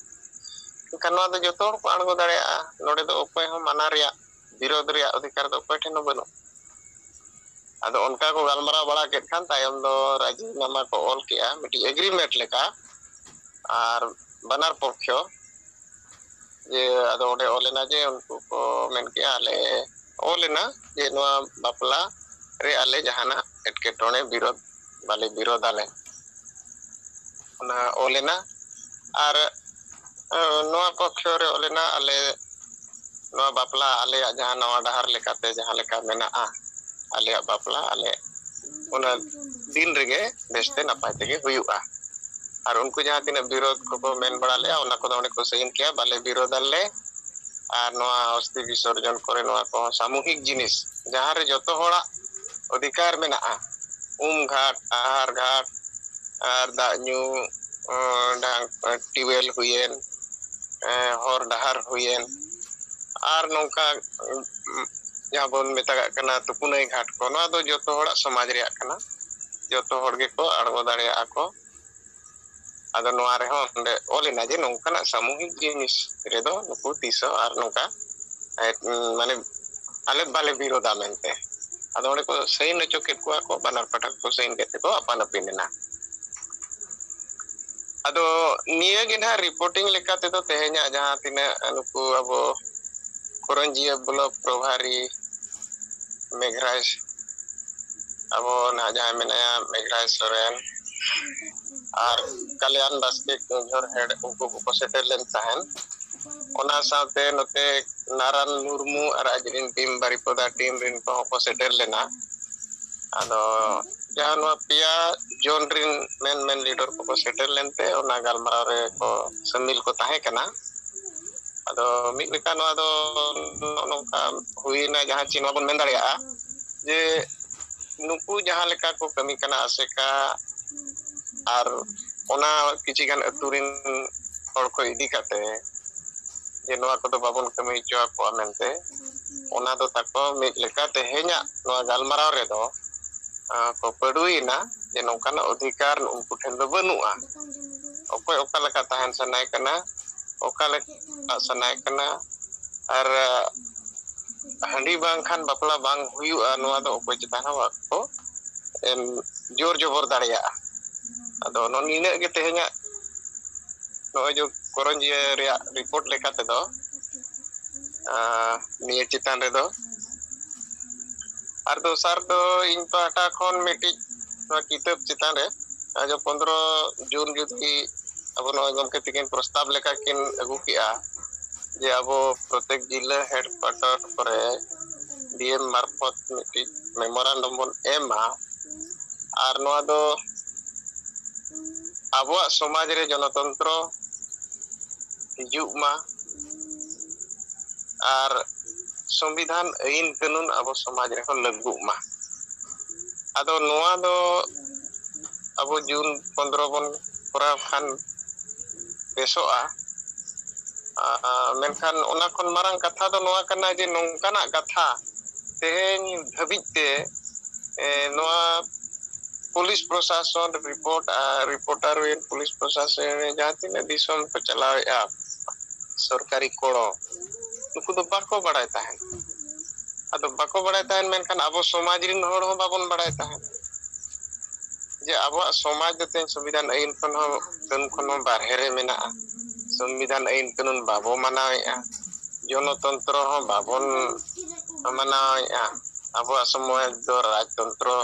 Speaker 3: ᱮᱱᱠᱷᱟᱱ ᱱᱚᱣᱟ ᱫᱚ ᱡᱚᱛᱚ ᱦᱚᱲ ᱠᱚ ᱟᱬᱜᱚ ᱫᱟᱲᱮᱭᱟᱜᱼᱟ, ᱱᱚᱰᱮ ᱫᱚ ᱚᱠᱚᱭ ᱦᱚᱸ ᱢᱟᱱᱟ ᱨᱮᱭᱟᱜ ᱵᱤᱨᱳধ ᱨᱮᱭᱟᱜ ᱚᱫᱷᱤᱠᱟᱨ ᱫᱚ ᱚᱠᱚᱭ ᱴᱷᱮᱱ ᱦᱚᱸ ᱵᱟᱹᱱᱩᱜ᱾ ᱟᱫᱚ ᱚᱱᱠᱟ ᱠᱚ ᱜᱟᱞᱢᱟᱨᱟᱣ ᱵᱟᱲᱟ ᱠᱮᱫ ᱠᱷᱟᱱ ᱛᱟᱭᱚᱢ ᱫᱚ ᱨᱟᱡᱤ ᱱᱟᱢᱟ ᱠᱚ ᱚᱞ ᱠᱮᱜᱼᱟ ᱢᱤᱫᱴᱤᱡ ᱮᱜᱽᱨᱤᱢᱮᱱᱴ ᱞᱮᱠᱟ, ᱟᱨ ᱵᱟᱱᱟᱨ ᱯᱚᱠᱠᱷᱚ ᱡᱮ ᱟᱫᱚ ᱚᱸᱰᱮ ᱚᱞᱮᱱᱟ ᱡᱮ ᱩᱱᱠᱩ ᱠᱚ ᱢᱮᱱ ᱠᱮᱜᱼᱟ ᱟᱞᱮ ᱚᱞᱮᱱᱟ ᱡᱮ ᱱᱚᱣᱟ ᱵᱟᱯᱞᱟ ᱨᱮ ᱟᱞᱮ ᱡᱟᱦᱟᱱᱟᱜ ᱮᱴᱠᱮᱴᱚᱬᱮ ᱵᱤᱨᱳধ ᱵᱟᱞᱮ ᱵᱤᱨᱳᱫᱟᱞᱮ, ᱚᱱᱟ ᱚᱞᱮᱱᱟ᱾ ᱟᱨ ᱱᱚᱣᱟ ᱯᱚᱠᱠᱷᱚ ᱨᱮ ᱚᱞᱮᱱᱟ ᱟᱞᱮ ᱱᱚᱣᱟ ᱵᱟᱯᱞᱟ ᱟᱞᱮᱭᱟᱜ ᱡᱟᱦᱟᱸ ᱱᱟᱣᱟ ᱰᱟᱦᱟᱨ ᱞᱮᱠᱟᱛᱮ ᱡᱟᱦᱟᱸ ᱞᱮᱠᱟ ᱢᱮᱱᱟᱜᱼᱟ ᱟᱞᱮᱭᱟᱜ ᱵᱟᱯᱞᱟ ᱟᱞᱮ ᱚᱱᱟ ᱫᱤᱱ ᱨᱮᱜᱮ ᱵᱮᱥᱛᱮ ᱱᱟᱯᱟᱭ ᱛᱮᱜᱮ ᱦᱩᱭᱩᱜᱼᱟ᱾ ᱟᱨ ᱩᱱᱠᱩ ᱡᱟᱦᱟᱸ ᱛᱤᱱᱟᱹᱜ ᱵᱤᱨᱳধ ᱠᱚᱠᱚ ᱢᱮᱱ ᱵᱟᱲᱟ ᱞᱮᱜᱼᱟ ᱚᱱᱟ ᱠᱚᱫᱚ ᱚᱸᱰᱮ ᱠᱚ ᱥᱟᱹᱭᱤᱱ ᱠᱮᱜᱼᱟ ᱵᱟᱞᱮ ᱵᱤᱨᱳᱫᱟᱞᱮ, ᱟᱨ ᱱᱚᱣᱟ ᱚᱥᱛᱷᱤ ᱵᱤᱥᱚᱨᱡᱚᱱ ᱠᱚᱨᱮ ᱱᱚᱣᱟ ᱠᱚᱦᱚᱸ ᱥᱟᱢᱩᱦᱤᱠ ᱡᱤᱱᱤᱥ ᱡᱟᱦᱟᱸ ᱨᱮ ᱡᱚᱛᱚ ᱦᱚᱲᱟᱜ ᱚᱫᱷᱤᱠᱟᱨ ᱢᱮᱱᱟᱜᱼᱟ, ᱩᱢ ᱜᱷᱟᱴ, ᱟᱦᱟᱨ ᱜᱷᱟᱴ, ᱟᱨ ᱫᱟᱜ ᱧᱩ, ᱴᱤᱭᱩᱵᱚᱭᱮᱞ ᱦᱩᱭᱮᱱ, ᱦᱚᱨ ᱰᱟᱦᱟᱨ ᱦᱩᱭᱮᱱ, ᱟᱨ ᱱᱚᱝᱠᱟ ᱡᱟᱦᱟᱸ ᱵᱚᱱ ᱢᱮᱛᱟᱜᱟᱜ ᱠᱟᱱᱟ ᱛᱩᱯᱩᱱᱟᱹᱭ ᱜᱷᱟᱴ ᱠᱚ, ᱱᱚᱣᱟ ᱫᱚ ᱡᱚᱛᱚ ᱦᱚᱲᱟᱜ ᱥᱚᱢᱟᱡᱽ ᱨᱮᱭᱟᱜ ᱠᱟᱱᱟ, ᱡᱚᱛᱚ ᱦᱚᱲ ᱜᱮᱠᱚ ᱟᱬᱜᱚ ᱫᱟᱲᱮᱭᱟᱜᱼᱟ ᱠᱚ᱾ ᱟᱫᱚ ᱱᱚᱣᱟ ᱨᱮᱦᱚᱸ ᱚᱸᱰᱮ ᱚᱞᱮᱱᱟ ᱡᱮ ᱱᱚᱝᱠᱟᱱᱟᱜ ᱥᱟᱢᱩᱦᱤᱠ ᱡᱤᱱᱤᱥ ᱨᱮᱫᱚ ᱱᱩᱠᱩ ᱛᱤᱥᱦᱚᱸ ᱟᱨ ᱱᱚᱝᱠᱟ ᱢᱟᱱᱮ ᱟᱞᱮ ᱵᱟᱞᱮ ᱵᱤᱨᱳᱫᱟ ᱢᱮᱱᱛᱮ᱾ ᱟᱫᱚ ᱚᱸᱰᱮ ᱠᱚ ᱥᱟᱹᱭᱤᱱ ᱦᱚᱪᱚ ᱠᱮᱫ ᱠᱚᱣᱟ ᱠᱚ, ᱵᱟᱱᱟᱨ ᱯᱟᱦᱴᱟ ᱠᱚ ᱥᱟᱹᱭᱤᱱ ᱠᱮᱫ ᱛᱮᱠᱚ ᱟᱯᱟᱱ ᱟᱹᱯᱤᱱ ᱮᱱᱟ᱾ ᱟᱫᱚ ᱱᱤᱭᱟᱹ ᱜᱮ ᱱᱟᱦᱟᱜ ᱨᱤᱯᱳর্টিং ᱞᱮᱠᱟ ᱛᱮᱫᱚ ᱛᱮᱦᱮᱧᱟᱜ ᱡᱟᱦᱟᱸ ᱛᱤᱱᱟᱹᱜ ᱱᱩᱠᱩ ᱟᱵᱚ ᱠᱚᱨᱚᱧᱡᱤᱭᱟᱹ ᱵᱞᱚᱠ ᱯᱨᱚᱵᱷᱟᱨᱤ ᱢᱮᱜᱷᱨᱟᱡᱽ ᱟᱵᱚ ᱱᱟᱦᱟᱜ ᱡᱟᱦᱟᱸᱭ ᱢᱮᱱᱟᱭᱟ ᱢᱮᱜᱷᱨᱟᱡᱽ ᱥᱚᱨᱮᱱ ᱟᱨ ᱠᱟᱞᱭᱟᱱ ᱵᱟᱥᱠᱮ ᱠᱮᱣᱡᱷᱳᱨ ᱦᱮᱰ ᱩᱱᱠᱩ ᱠᱚᱠᱚ ᱥᱮᱴᱮᱨ ᱞᱮᱱ ᱛᱟᱦᱮᱱ, ᱚᱱᱟ ᱥᱟᱶᱛᱮ ᱱᱚᱛᱮ ᱱᱟᱨᱟᱱ ᱢᱩᱨᱢᱩ ᱟᱨ ᱟᱡᱨᱤᱱ ᱴᱤᱢ ᱵᱟᱨᱤᱯᱚᱫᱟ ᱴᱤᱢ ᱨᱮᱱ ᱠᱚᱦᱚᱸ ᱠᱚ ᱥᱮᱴᱮᱨ ᱞᱮᱱᱟ᱾ ᱟᱫᱚ ᱡᱟᱦᱟᱸ ᱱᱚᱣᱟ ᱯᱮᱭᱟ ᱡᱳᱱ ᱨᱮᱱ ᱢᱮᱱ ᱞᱤᱰᱟᱨ ᱠᱚᱠᱚ ᱥᱮᱴᱮᱨ ᱞᱮᱱᱛᱮ ᱚᱱᱟ ᱜᱟᱞᱢᱟᱨᱟᱣ ᱨᱮᱠᱚ ᱥᱟᱹᱢᱤᱞ ᱠᱚ ᱛᱟᱦᱮᱸ ᱠᱟᱱᱟ᱾ ᱟᱫᱚ ᱢᱤᱫ ᱞᱮᱠᱟ ᱱᱚᱣᱟ ᱫᱚ ᱱᱚᱜᱼᱚ ᱱᱚᱝᱠᱟ ᱦᱩᱭᱱᱟ ᱡᱟᱦᱟᱸ ᱪᱮ ᱱᱚᱣᱟ ᱵᱚᱱ ᱢᱮᱱ ᱫᱟᱲᱮᱭᱟᱜᱼᱟ ᱡᱮ ᱱᱩᱠᱩ ᱡᱟᱦᱟᱸ ᱞᱮᱠᱟ ᱠᱚ ᱠᱟᱹᱢᱤ ᱠᱟᱱᱟ ᱟᱥᱮᱠᱟ, ᱟᱨ ᱚᱱᱟ ᱠᱤᱪᱷᱤ ᱜᱟᱱ ᱟᱹᱛᱩ ᱨᱮᱱ ᱦᱚᱲ ᱠᱚ ᱤᱫᱤ ᱠᱟᱛᱮ ᱡᱮ ᱱᱚᱣᱟ ᱠᱚᱫᱚ ᱵᱟᱵᱚᱱ ᱠᱟᱹᱢᱤ ᱦᱚᱪᱚ ᱟᱠᱚᱣᱟ ᱢᱮᱱᱛᱮ, ᱚᱱᱟ ᱫᱚ ᱛᱟᱠᱚ ᱢᱤᱫ ᱞᱮᱠᱟ ᱛᱮᱦᱮᱧᱟᱜ ᱱᱚᱣᱟ ᱜᱟᱞᱢᱟᱨᱟᱣ ᱨᱮᱫᱚ ᱠᱚ ᱯᱟᱹᱰᱩᱭᱮᱱᱟ ᱡᱮ ᱱᱚᱝᱠᱟᱱᱟᱜ ᱚᱫᱷᱤᱠᱟᱨ ᱩᱱᱠᱩ ᱴᱷᱮᱱ ᱫᱚ ᱵᱟᱹᱱᱩᱜᱼᱟ᱾ ᱚᱠᱚᱭ ᱚᱠᱟ ᱞᱮᱠᱟ ᱛᱟᱦᱮᱱ ᱥᱟᱱᱟᱭ ᱠᱟᱱᱟ, ᱚᱠᱟ ᱞᱮᱠᱟ ᱥᱟᱱᱟᱭ ᱠᱟᱱᱟ, ᱟᱨ ᱦᱟᱺᱰᱤ ᱵᱟᱝᱠᱷᱟᱱ ᱵᱟᱯᱞᱟ ᱵᱟᱝ ᱦᱩᱭᱩᱜᱼᱟ ᱱᱚᱣᱟ ᱫᱚ ᱚᱠᱚᱭ ᱪᱮᱛᱟᱱ ᱦᱚᱸ ᱵᱟᱠᱚ ᱡᱳᱨ ᱡᱚᱵᱚᱨ ᱫᱟᱲᱮᱭᱟᱜᱼᱟ᱾ ᱟᱫᱚ ᱱᱤᱱᱟᱹᱜ ᱜᱮ ᱛᱮᱦᱮᱧᱟᱜ ᱱᱚᱜᱼᱚᱭ ᱡᱮ ᱠᱚᱨᱚᱧᱡᱤᱭᱟᱹ ᱨᱮᱭᱟᱜ ᱨᱤᱯᱳর্ট ᱞᱮᱠᱟ ᱛᱮᱫᱚ ᱱᱤᱭᱟᱹ ᱪᱮᱛᱟᱱ ᱨᱮᱫᱚ᱾ ᱟᱨ ᱫᱚᱥᱟᱨ ᱫᱚ ᱤᱧ ᱯᱟᱦᱴᱟ ᱠᱷᱚᱱ ᱢᱤᱫᱴᱤᱡ ᱱᱚᱣᱟ ᱠᱤᱛᱟᱹᱵ ᱪᱮᱛᱟᱱ ᱨᱮ 15 ᱡᱩᱱ ᱡᱩᱫᱤ ᱟᱵᱚ ᱱᱚᱜᱼᱚᱭ ᱜᱚᱢᱠᱮ ᱛᱤᱠᱤᱱ ᱯᱨᱚᱥᱛᱟᱵ ᱞᱮᱠᱟ ᱠᱤᱱ ᱟᱹᱜᱩ ᱠᱮᱜᱼᱟ ᱡᱮ ᱟᱵᱚ ᱯᱨᱚᱛᱮᱠ ᱡᱤᱞᱟᱹ ᱦᱮᱰ ᱠᱳᱣᱟᱴᱟᱨ ᱠᱚᱨᱮ ᱰᱤᱮᱢ ᱢᱟᱨᱯᱷᱚᱛ ᱢᱤᱫᱴᱤᱡ ᱢᱮᱢᱳᱨᱟᱱᱰᱟᱢ ᱵᱚᱱ ᱮᱢᱟ, ᱟᱨ ᱱᱚᱣᱟ ᱫᱚ ᱟᱵᱚᱣᱟᱜ ᱥᱚᱢᱟᱡᱽ ᱨᱮ ᱜᱚᱱᱚᱛᱚᱱᱛᱨᱚ ᱦᱤᱡᱩᱜ ᱢᱟ, ᱟᱨ ᱥᱚᱝᱵᱤᱫᱷᱟᱱ ᱟᱹᱭᱤᱱ ᱠᱟᱹᱱᱩᱱ ᱟᱵᱚ ᱥᱚᱢᱟᱡᱽ ᱨᱮᱦᱚᱸ ᱞᱟᱹᱜᱩᱜ ᱢᱟ᱾ ᱟᱫᱚ ᱱᱚᱣᱟ ᱫᱚ ᱟᱵᱚ ᱡᱩᱱ 15 ᱵᱚᱱ ᱠᱚᱨᱟᱣ ᱠᱷᱟᱱ ᱵᱮᱥᱚᱜᱼᱟ᱾ ᱢᱮᱱᱠᱷᱟᱱ ᱚᱱᱟ ᱠᱷᱚᱱ ᱢᱟᱨᱟᱝ ᱠᱟᱛᱷᱟ ᱫᱚ ᱱᱚᱣᱟ ᱠᱟᱱᱟ ᱡᱮ ᱱᱚᱝᱠᱟᱱᱟᱜ ᱠᱟᱛᱷᱟ teheny dhabit te noa police प्रशासन रिपोर्टर पुलिस प्रशासन जहाँ तीन दिसम को चलावेगा सरकारी कोड़ो नुकु दो बाको बड़ाई ताहन अदो बाको बड़ाई ताहन मेनखान आबो समाज रिन होड़ हो बाबन बड़ाई ताहन जे आबो समाज दते संविधान आईन खन हो तन खन बारहे रे मेना संविधान आईन कानून बाबो मानावेआ जनतंत्र हो बाबन मानावेआ आबो समाज दो राजतंत्र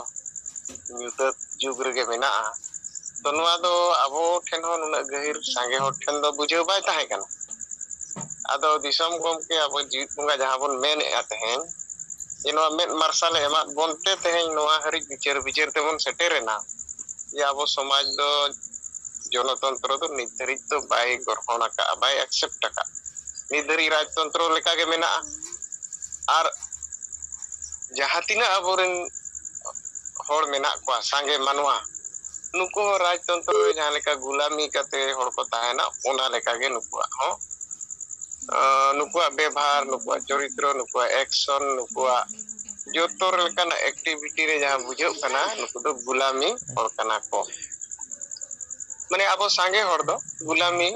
Speaker 3: nyutat juga ge mena to noa do abo ठेन हो नुना गहिर सांगे हो ठेन दो बुझे बाय ताहे kana ado disam gomke abo जीवित bunga jaha bon men e atehen je noa met marsal ema bonte tehen noa hari bicer te bon seterena ye abo samaj do jonotantra do nidharit to bai gorhona ka bai accept ka nidhari rajtantro leka ge mena ar jaha tina aboren hor menak kwa sange manwa nuku rajtantro jahan leka gulami kate hor ko tahena ona leka ge nuku ho nuku bebhar nuku choritro nuku action nuku jotor lekana activity re jahan bujau kana nuku do gulami hor kana ko mane abo sange hor do gulami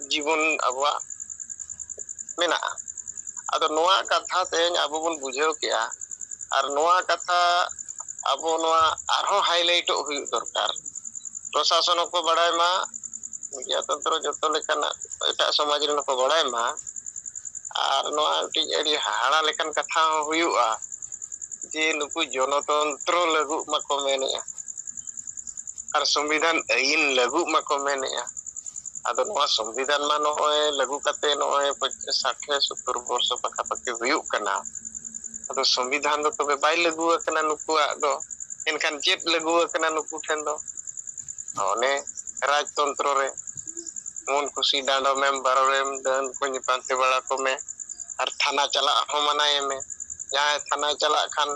Speaker 3: jibon abwa mena ado noa katha tehen abo bon bujau kea ar noa katha abo noa arho highlight hui dorkar प्रशासन को बड़ाई मा media तंत्र जतो लेकना एटा समाज रे को बड़ाई मा आर नोआ टी एडी हाड़ा लेकन कथा हुयुआ जे नुकु जनतंत्र लगु मको मेनेया आर संविधान आईन लगु मको मेनेया आदो नोआ संविधान मा नोए लगु कते नोए 60-70 वर्ष पका पके हुयु कना आदो संविधान दो तबे बाय लगु कना नुकुआ दो एनखान चेत लगु कना नुकु ठेन दो ओने राजतंत्र रे मन खुशी डांडो में बारोरेम दन कोनी पांते बड़ा को में और थाना चला हो मनाए में जहां थाना चला खान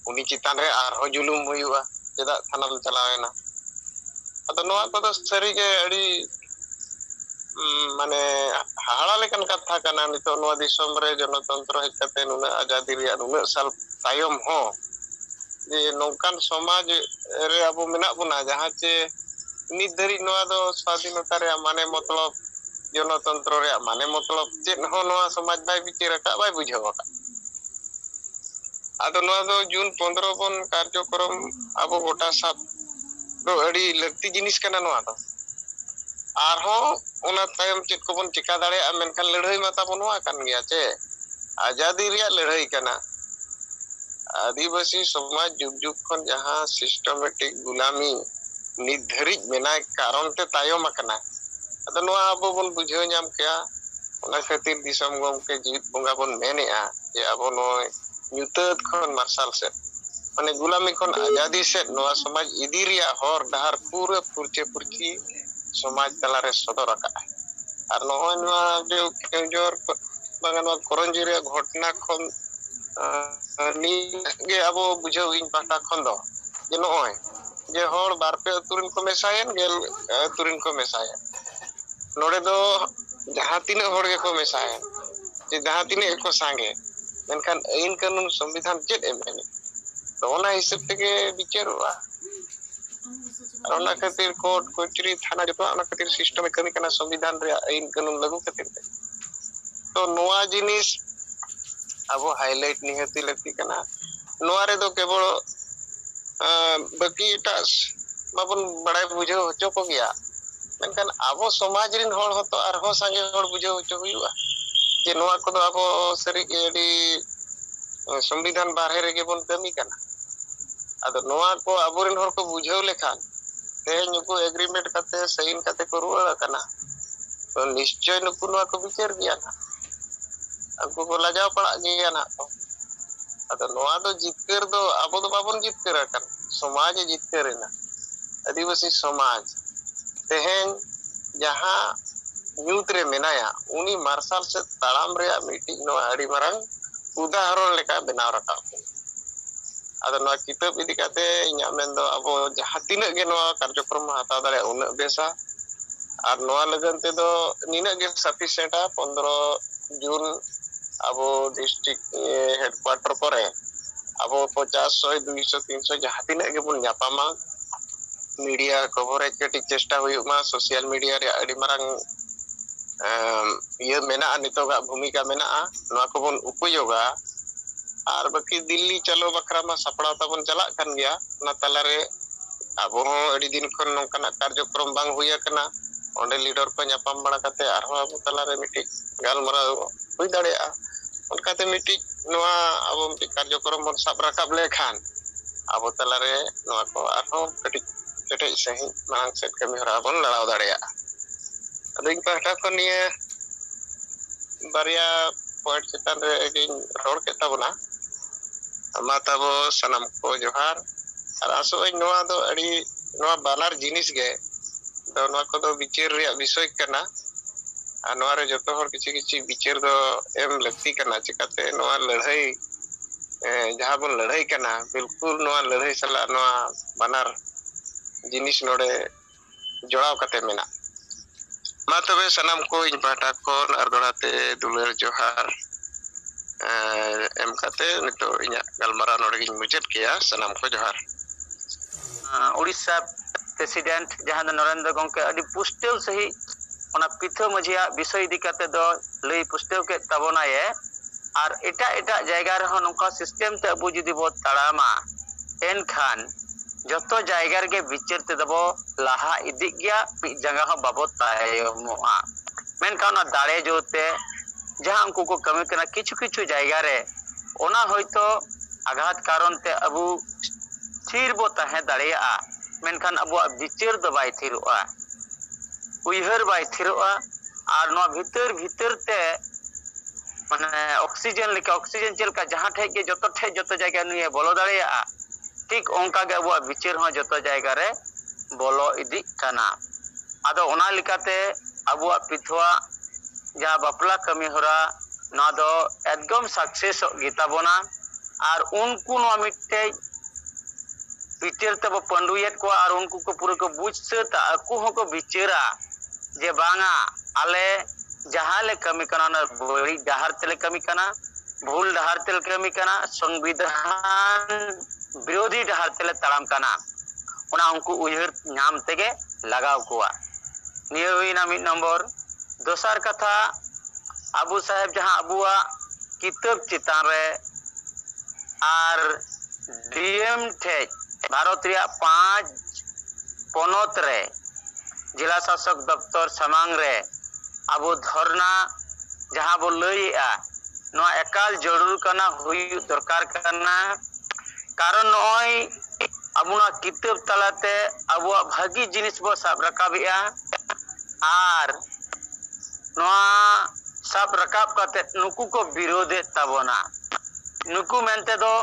Speaker 3: उनी चितान रे आर हो जुलुम हुयुआ जेदा थाना चलावेना अतो नोआ को तो सरी के अड़ी माने हाड़ा लेकन कथा कना नितो नोआ दिसम रे जनतंत्र हेकते नुना आजादी रे नुना साल तायम हो जे नौकान समाज रे अब मेना बुना जहां चे नित धरी नोआ दो स्वाधीनता रे माने मतलब जनतंत्र रे माने मतलब चेत हो नोआ समाज बाय बिचार का बाय बुझाव का आदो नोआ दो जून 15 बन कार्यक्रम अब गोटा सब दो अड़ी लगती जिनिस कना नोआ दो आर हो उना तायम चेत को बन चिका दाड़े मेनखान लड़ाई माता बनवा कान गया चे आजादी रे लड़ाई कना आदिवासी समाज जुग जुग खन जहां सिस्टमेटिक गुलामी निर्धारित मेनाय कारण ते तायम अकना अदो नोआ अब बन बुझाव नाम क्या ओना खातिर दिसम गम के जीवित बंगा बन मेनेआ जे अब नोय nyutat खन मार्शल से माने गुलामी खन आजादी से नोआ समाज इदी रिया हर डहार पूरा पुरची समाज तला रे सदर का आर नोय नोआ जे केजोर बागान करंजी रे घटना खन नी गे अब बुझाव इन पाटा खन दो जे नोय जे हर बारपे तुरिन को मेसायन गेल तुरिन को मेसायन नोडे दो जहां तीन हर के को मेसायन जे जहां तीन को सांगे मेनखान आईन कानून संविधान चेत एमेने तो ओना हिसाब तेगे बिचारवा ओना खातिर कोर्ट कचरी थाना जतो ओना खातिर सिस्टम में कमी कना संविधान रे आईन कानून लागू खातिर तो नोआ जिनिस अब हाईलाइट निहती लगती कना नोआ रे दो केवल बाकी टास बाबन बड़ाई बुझाव होचो को गया मेनखान आबो समाज रिन होड़ होतो आर हो संगे होड़ बुझाव होचो हुयुआ जे नोआ को दो आबो सरी के एडी संविधान बारहे रे के बन कमी कना आदो नोआ को आबोरिन होड़ को बुझाव लेखान ते नुको एग्रीमेंट कते साइन कते को रुआ कना तो निश्चय नुको नोआ को विचार गया ना आपको को लाजाव पड़ा गया ना अदो नोआ दो जितकर दो आबो दो बाबन जितकर कन समाज जितकर ना आदिवासी समाज तेहेन जहां यूथ रे मेनाया उनी मार्शल से ताड़ाम रे मीटिंग नो आड़ी मारंग उदाहरण लेका बनाव रखा आदो नो किताब इदी काते इnya मेंदो अबो जहां तिना गे नो कार्यक्रम हता दारे उन बेसा आर नो लगन ते दो निना गे sufficient 15 June abo district headquarter kore abo 50 100 200 300 jaha tinak ge bun nyapama media coverage ketik chesta huyuk ma sosial media re adi marang iya mena nitoga bhumika mena noa ko bun upayoga ar baki Dilli chalo bakra ma sapড়াও tabon chalak kan gya na talare abo adi din khon nongkana karjokrom bang huya kana onde leader ko nyapam bada kate arho abo talare miti galmara hui dareya onkate miti noa abo miti karjokrom bon sab rakab lekhan abo talare noa ko arho ketik ketik sahi mang set kami hara bon lalaw dareya ado ing pahta ko niya barya point chitan re egin ror ke tabona mata bo sanam ko johar ar aso noa do adi noa banar jinis ge do noa ko do bichir reya bisoy kana noa re joto hor kichi kichi bichir do em lakti kana chikate noa ladhai jaha bon ladhai kana bilkul noa ladhai sala noa banar jinis node joraw kate mena ma tobe sanam ko ing pahta kon ar dorate duler johar em kate nito inya galmara node ing mucet kia sanam ko johar
Speaker 4: Orissa president जहां दो नरेंद्र गंके अडी पुस्टेल सही ओना पिथो मझिया विषय इदी कते दो लई पुस्टेल के तबोनाये आर एटा एटा जायगा रे हो नोका सिस्टम ते अबु जुदी बो ताड़ामा एन खान जतो जायगा रे विचार ते दबो लाहा इदी गया पि जगह हो बाबो तायमोआ मेन खाना दाड़े जोते जहां उनको को कमी करना किछु किछु जायगा रे ओना होयतो आघात कारण ते अबु स्थिर बो तहे दाड़ेया मेनखान अबुआ विचार दो बाय थिरोआ उइहर बाय थिरोआ आर नो भीतर भीतर ते माने ऑक्सीजन लेका ऑक्सीजन चलका जहां ठे के जतो जायगा नुए बोलो दाड़ेया ठीक ओंका गे अबुआ विचार हो जतो जायगा रे बोलो इदी काना आदो ओना लिकाते अबुआ पिथुआ जा बापला कमी होरा ना दो एकदम सक्सेस गीताबोना आर उनको नो मिटे विचार तब पंडुयत को और उनको को पूरा को बुझता अकु हो को विचारा जे बांगा आले जहां ले कमी कना न बड़ी डहार तेले कमी कना भूल डहार तेले कमी कना संविधान विरोधी डहार तेले तड़ाम कना उना उनको उयहर नाम तेगे लगाव कोआ निये हुईना मिड नंबर दोसर कथा अबू साहेब जहां अबुआ किताब चितान रे आर डीएम ठे भारत रिया 5 पनत रे जिला शासक दफ्तर समांग रे अबो धरना जहां बो लईया नो एकाल जरूर कना हुई दरकार कना कारण नय अबुना किताब तलाते अबो भागी जिनिस बो साब रकाबिया आर नोआ साब रकाब कते नुकु को विरोधे तबोना नुकु मेनते दो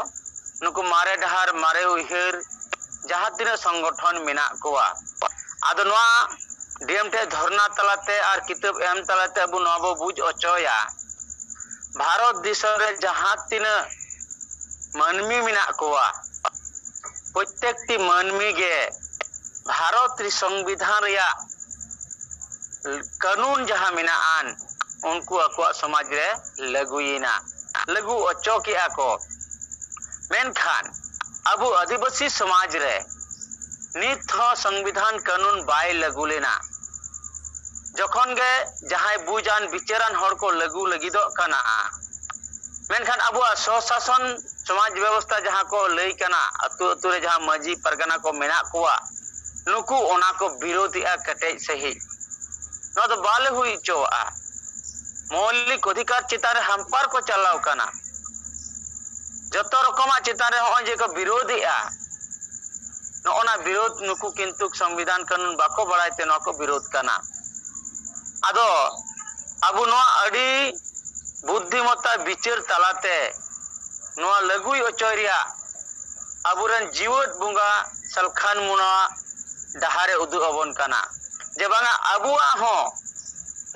Speaker 4: नुकु मारे डहार मारे उहिर जहां तीन संगठन मेना कोआ आदो नोआ डीएम टे धरना तलाते और किताब एम तलाते अबु नोबो बुझ अचोया भारत देश रे जहां तीन मानमी मेना कोआ प्रत्येकटी मानमी गे भारत रि संविधान रिया कानून जहां मेना आन उनको अको समाज रे लगुइना लगु अचोकिया को मेनखान अबु आदिवासी समाज रे नित हो संविधान कानून बाय लगु लेना जखन गे जहां बुजान विचारान हर को लगु लगिदो कना मेनखान अबु स्वशासन समाज व्यवस्था जहां को लई कना अतु अतु रे जहां माजी परगना को मेना कोआ नुकु ओना को विरोधिया कटे सही न तो बाले हुई चोआ मौलिक अधिकार चितारे हम्पार को चलाव कना जतो रकमा चितारे हो जे को विरोधिया नोना विरोध नुकु किंतु संविधान कानून बाको बड़ाइते नो को विरोध कना आदो अबु नो अडी बुद्धिमत्ता विचार तलाते नो लगुई ओचोरिया अबुरन जीवत बुंगा सलखान मुना डहारे उदु अबन कना जे बांगा अबुआ हो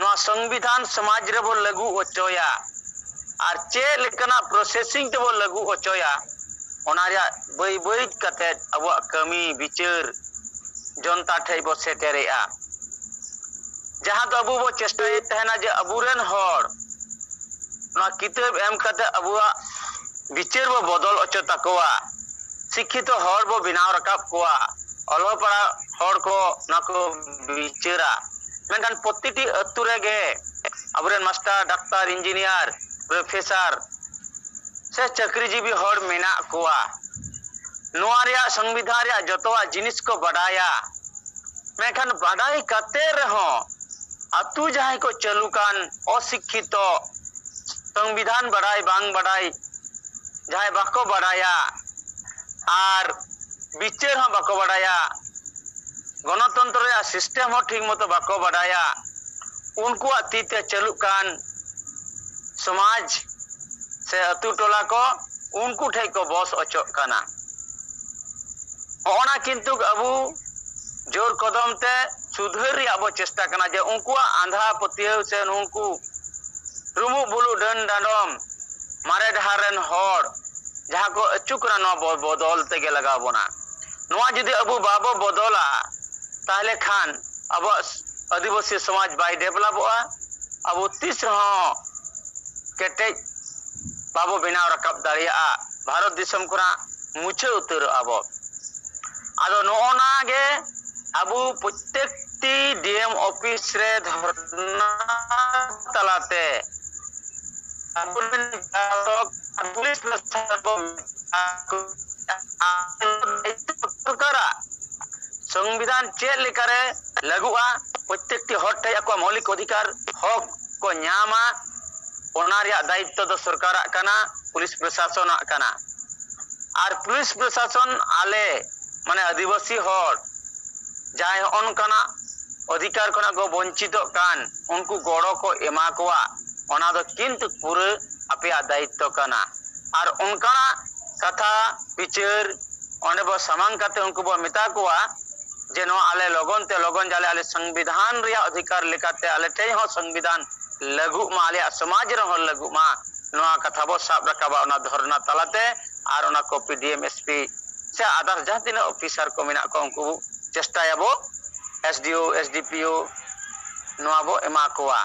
Speaker 4: नो संविधान समाज रे बो लगु ओचोया और चे लेकना प्रोसेसिंग ते बो लगु ओचोया ओना रे बई बई कते अब कमी विचार जनता ठे बो सेटेरेआ जहां तो अबु बो चेष्टा तहना जे अबुरन हर नवा किताब एम कते अबुआ विचार बो बदल अचो तकवा शिक्षित हर बो बिनाव रकाब कोआ अलो पड़ा हर को नाको विचारा मेनखान प्रतिटी अतु रेगे अबरेन मास्टर डाक्टर इंजीनियर प्रोफेसर से चाकरीजीवी हर मेना कोआ नोआ रिया संविधान रिया जतवा जिनिस को बढ़ाया मेनखान बढ़ाई कते रहो अतु जहां को चलुकान अशिक्षित संविधान बढ़ाई बांग बढ़ाई जहां बाको बढ़ाया और विचार हाँ बाको बढ़ाया गणतंत्र या सिस्टम हो ठीक मतो बाको बढ़ाया उनको तीते चलुकान समाज से अतु टोला को उनको ठे को बॉस अचोक काना ओना किंतु अबू जोर कदम ते सुधर अब चेष्टा करना जे उनको आंधा पतियो से उनको रुमु बुलु डन डाडम मारे डहारन हर जहां को अचुकरा न बदल तेगे लगा बोना नोआ जदि अबू बाबो बदला ताहले खान अब आदिवासी समाज बाय डेवलपआ अब तीस रहो केटे बाबो बिना रकाब दाड़िया भारत दिसम खुना मुछे उतर अब आदो नोना गे अबू प्रत्येकटी डीएम ऑफिस रे धरना तलाते पुलिस संविधान चेक लेकारे लगुआ प्रत्येकटी हर ठे आको मौलिक अधिकार हक को न्यामा ओना रिया दायित्व दो सरकार काना पुलिस प्रशासन काना और पुलिस प्रशासन आले माने आदिवासी हर जाय अनकाना अधिकार खना को वंचित कान उनको गड़ो को एमा कोआ ओना दो किंतु पूरे अपे दायित्व काना और उनकाना कथा विचार ओंडे बो सामांग काते उनको बो मिता कोआ जे नो आले लगन जाले आले संविधान रिया अधिकार लेकाते आले ठे हो संविधान लघु मा आले समाज रे हो लघु मा नोआ कथा बो साब रकाबा ओना धरना तलाते और ओना को पीडीएम एसपी से आदर्श जहां तीन ऑफिसर को मेना को उनको चेष्टायाबो एसडीओ एसडीपीओ नोआ बो एमा कोआ